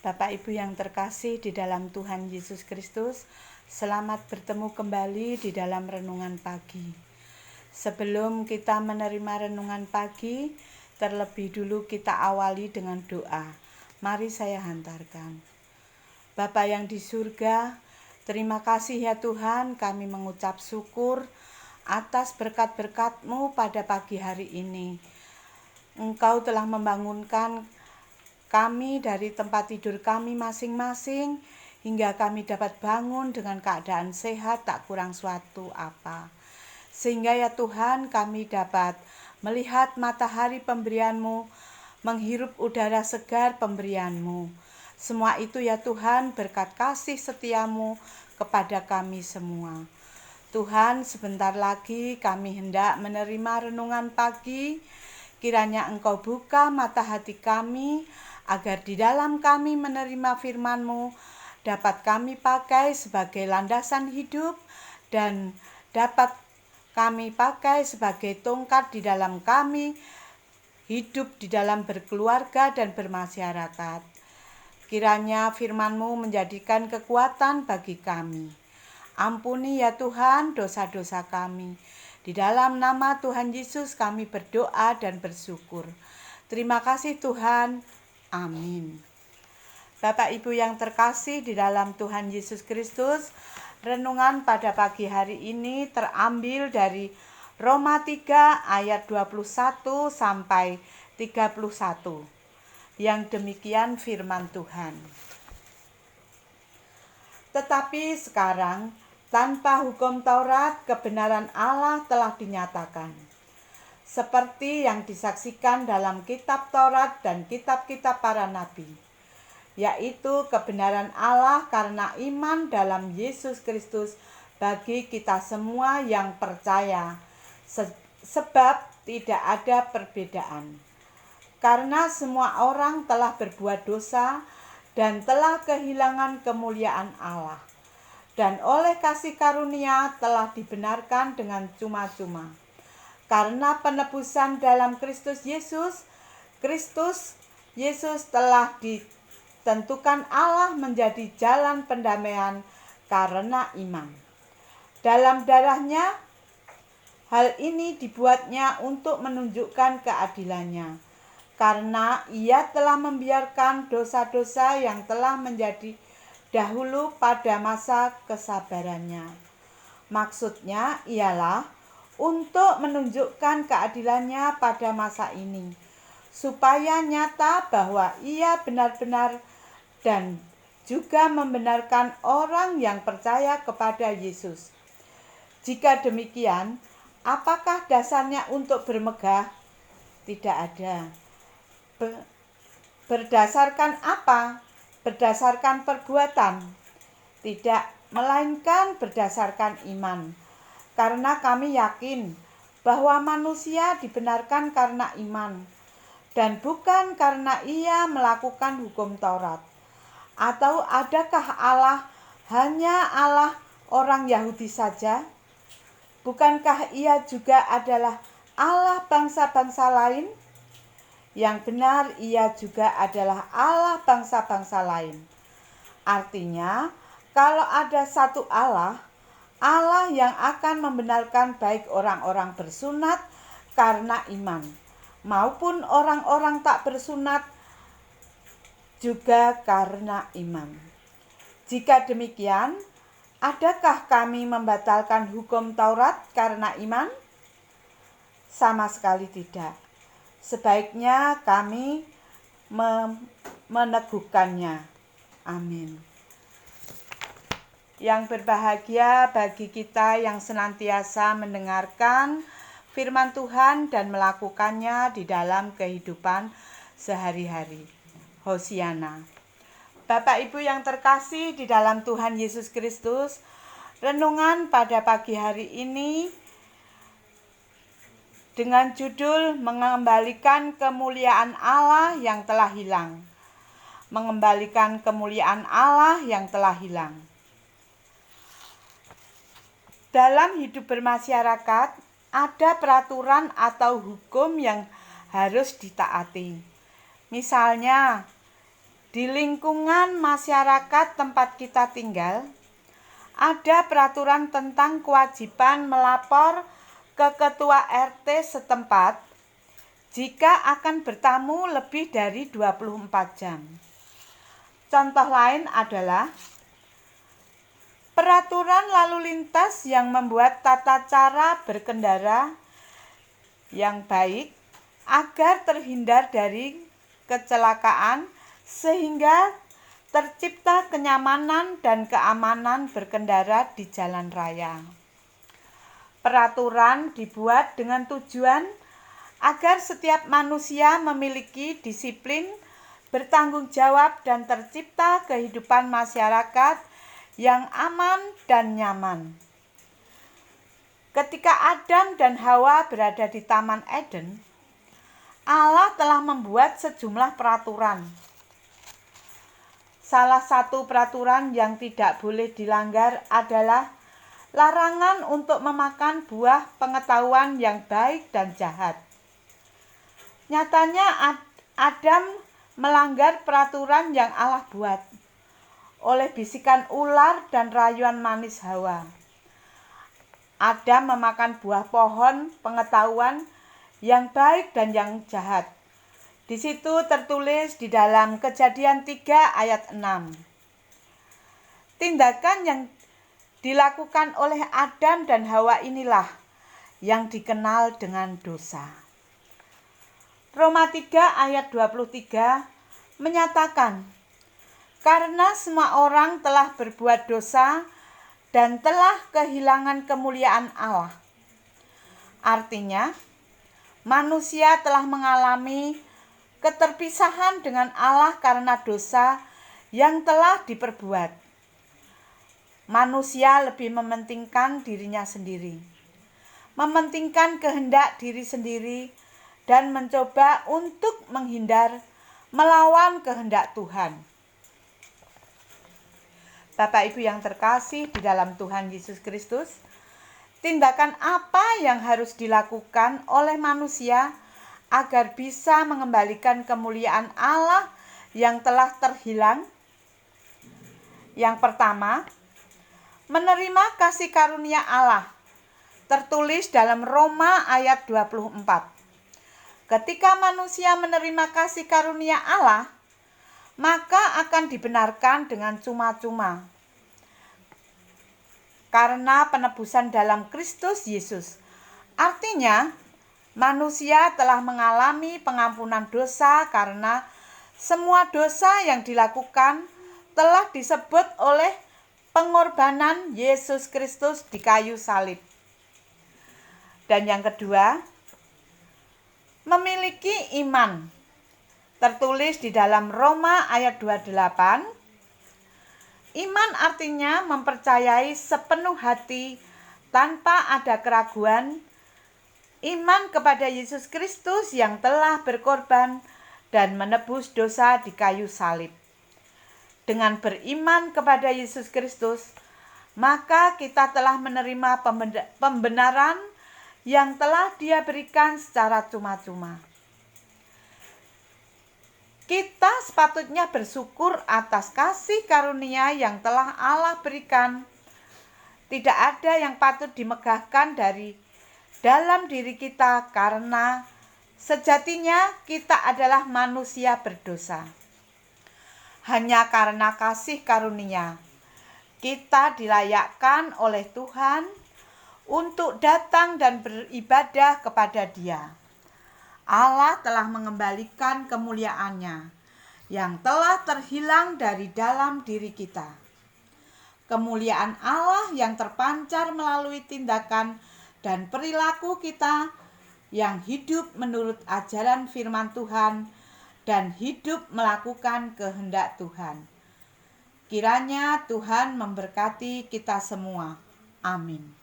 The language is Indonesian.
Bapak Ibu yang terkasih di dalam Tuhan Yesus Kristus, selamat bertemu kembali di dalam renungan pagi. Sebelum kita menerima renungan pagi, terlebih dulu kita awali dengan doa. Mari saya hantarkan. Bapa yang di surga, terima kasih ya Tuhan, kami mengucap syukur atas berkat-berkat-Mu pada pagi hari ini. Engkau telah membangunkan kami dari tempat tidur kami masing-masing hingga kami dapat bangun dengan keadaan sehat tak kurang suatu apa. Sehingga ya Tuhan kami dapat melihat matahari pemberian-Mu, menghirup udara segar pemberian-Mu. Semua itu ya Tuhan berkat kasih setia-Mu kepada kami semua. Tuhan, sebentar lagi kami hendak menerima renungan pagi. Kiranya Engkau buka mata hati kami, agar di dalam kami menerima firman-Mu dapat kami pakai sebagai landasan hidup dan dapat kami pakai sebagai tongkat di dalam kami hidup di dalam berkeluarga dan bermasyarakat. Kiranya firman-Mu menjadikan kekuatan bagi kami. Ampuni ya Tuhan dosa-dosa kami. Di dalam nama Tuhan Yesus kami berdoa dan bersyukur. Terima kasih Tuhan. Amin. Bapak Ibu yang terkasih di dalam Tuhan Yesus Kristus, renungan pada pagi hari ini terambil dari Roma 3 ayat 21 sampai 31. Yang demikian firman Tuhan. Tetapi sekarang tanpa hukum Taurat kebenaran Allah telah dinyatakan. Seperti yang disaksikan dalam kitab Taurat dan kitab-kitab para nabi, yaitu kebenaran Allah karena iman dalam Yesus Kristus bagi kita semua yang percaya, sebab tidak ada perbedaan. Karena semua orang telah berbuat dosa dan telah kehilangan kemuliaan Allah, dan oleh kasih karunia telah dibenarkan dengan cuma-cuma. Karena penebusan dalam Kristus Yesus telah ditentukan Allah menjadi jalan pendamaian karena iman. Dalam darahnya, hal ini dibuatnya untuk menunjukkan keadilannya, karena Ia telah membiarkan dosa-dosa yang telah menjadi dahulu pada masa kesabarannya. Maksudnya ialah untuk menunjukkan keadilannya pada masa ini, supaya nyata bahwa Ia benar-benar dan juga membenarkan orang yang percaya kepada Yesus. Jika demikian, apakah dasarnya untuk bermegah? Tidak ada. Berdasarkan apa? Berdasarkan perbuatan? Tidak, melainkan berdasarkan iman. Karena kami yakin bahwa manusia dibenarkan karena iman, dan bukan karena ia melakukan hukum Taurat. Atau adakah Allah hanya Allah orang Yahudi saja? Bukankah Ia juga adalah Allah bangsa-bangsa lain? Yang benar, Ia juga adalah Allah bangsa-bangsa lain. Artinya, kalau ada satu Allah yang akan membenarkan baik orang-orang bersunat karena iman, maupun orang-orang tak bersunat juga karena iman. Jika demikian, adakah kami membatalkan hukum Taurat karena iman? Sama sekali tidak. Sebaiknya kami meneguhkannya. Amin. Yang berbahagia bagi kita yang senantiasa mendengarkan firman Tuhan dan melakukannya di dalam kehidupan sehari-hari. Hosiana. Bapak Ibu yang terkasih di dalam Tuhan Yesus Kristus, renungan pada pagi hari ini dengan judul Mengembalikan Kemuliaan Allah yang telah hilang. Mengembalikan kemuliaan Allah yang telah hilang. Dalam hidup bermasyarakat, ada peraturan atau hukum yang harus ditaati. Misalnya, Di lingkungan masyarakat tempat kita tinggal, ada peraturan tentang kewajiban melapor ke ketua RT setempat jika akan bertamu lebih dari 24 jam. Contoh lain adalah peraturan lalu lintas yang membuat tata cara berkendara yang baik agar terhindar dari kecelakaan sehingga tercipta kenyamanan dan keamanan berkendara di jalan raya. Peraturan dibuat dengan tujuan agar setiap manusia memiliki disiplin, bertanggung jawab, dan tercipta kehidupan masyarakat yang aman dan nyaman. Ketika Adam dan Hawa berada di Taman Eden, Allah telah membuat sejumlah peraturan. Salah satu peraturan yang tidak boleh dilanggar adalah larangan untuk memakan buah pengetahuan yang baik dan jahat. Nyatanya Adam melanggar peraturan yang Allah buat oleh bisikan ular dan rayuan manis Hawa. Adam memakan buah pohon pengetahuan yang baik dan yang jahat. Di situ tertulis di dalam Kejadian 3 ayat 6. Tindakan yang dilakukan oleh Adam dan Hawa inilah yang dikenal dengan dosa. Roma 3 ayat 23 menyatakan, karena semua orang telah berbuat dosa dan telah kehilangan kemuliaan Allah. Artinya, manusia telah mengalami keterpisahan dengan Allah karena dosa yang telah diperbuat. Manusia lebih mementingkan dirinya sendiri, mementingkan kehendak diri sendiri, dan mencoba untuk menghindar melawan kehendak Tuhan. Bapak Ibu yang terkasih di dalam Tuhan Yesus Kristus, tindakan apa yang harus dilakukan oleh manusia agar bisa mengembalikan kemuliaan Allah yang telah terhilang? Yang pertama, menerima kasih karunia Allah, tertulis dalam Roma ayat 24. Ketika manusia menerima kasih karunia Allah, maka akan dibenarkan dengan cuma-cuma. Karena penebusan dalam Kristus Yesus. Artinya, manusia telah mengalami pengampunan dosa karena semua dosa yang dilakukan telah disebut oleh pengorbanan Yesus Kristus di kayu salib. Dan yang kedua, memiliki iman. Tertulis di dalam Roma ayat 28. Iman artinya mempercayai sepenuh hati tanpa ada keraguan iman kepada Yesus Kristus yang telah berkorban dan menebus dosa di kayu salib. Dengan beriman kepada Yesus Kristus, maka kita telah menerima pembenaran yang telah Dia berikan secara cuma-cuma. Kita sepatutnya bersyukur atas kasih karunia yang telah Allah berikan. Tidak ada yang patut dimegahkan dari dalam diri kita karena sejatinya kita adalah manusia berdosa. Hanya karena kasih karunia, kita dilayakkan oleh Tuhan untuk datang dan beribadah kepada Dia. Allah telah mengembalikan kemuliaan-Nya yang telah terhilang dari dalam diri kita. Kemuliaan Allah yang terpancar melalui tindakan dan perilaku kita yang hidup menurut ajaran firman Tuhan dan hidup melakukan kehendak Tuhan. Kiranya Tuhan memberkati kita semua. Amin.